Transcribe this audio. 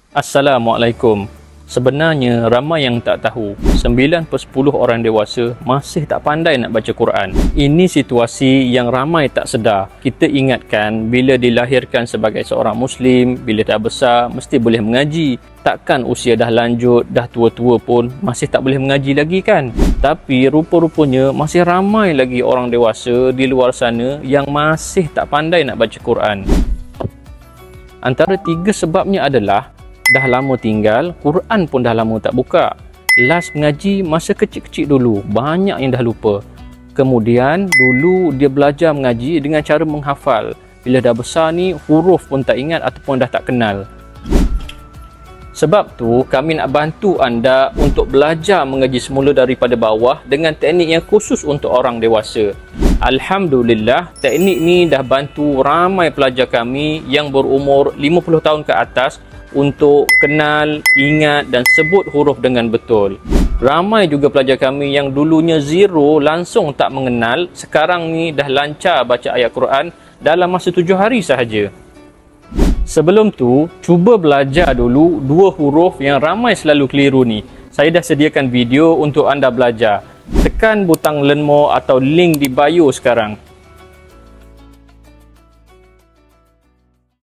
Assalamualaikum. Sebenarnya ramai yang tak tahu 9 per 10 orang dewasa masih tak pandai nak baca Quran. Ini situasi yang ramai tak sedar. Kita ingatkan bila dilahirkan sebagai seorang Muslim, bila dah besar mesti boleh mengaji. Takkan usia dah lanjut, dah tua-tua pun masih tak boleh mengaji lagi kan? Tapi rupa-rupanya masih ramai lagi orang dewasa di luar sana yang masih tak pandai nak baca Quran. Antara 3 sebabnya adalah dah lama tinggal, Quran pun dah lama tak buka. Last mengaji masa kecil-kecil dulu, banyak yang dah lupa. Kemudian dulu dia belajar mengaji dengan cara menghafal. Bila dah besar ni, huruf pun tak ingat ataupun dah tak kenal. Sebab tu, kami nak bantu anda untuk belajar mengaji semula daripada bawah dengan teknik yang khusus untuk orang dewasa. Alhamdulillah, teknik ni dah bantu ramai pelajar kami yang berumur 50 tahun ke atas untuk kenal, ingat dan sebut huruf dengan betul. Ramai juga pelajar kami yang dulunya zero, langsung tak mengenal, sekarang ni dah lancar baca ayat Quran dalam masa 7 hari sahaja. Sebelum tu, cuba belajar dulu 2 huruf yang ramai selalu keliru ni. Saya dah sediakan video untuk anda belajar. Tekan butang learn more atau link di bio sekarang.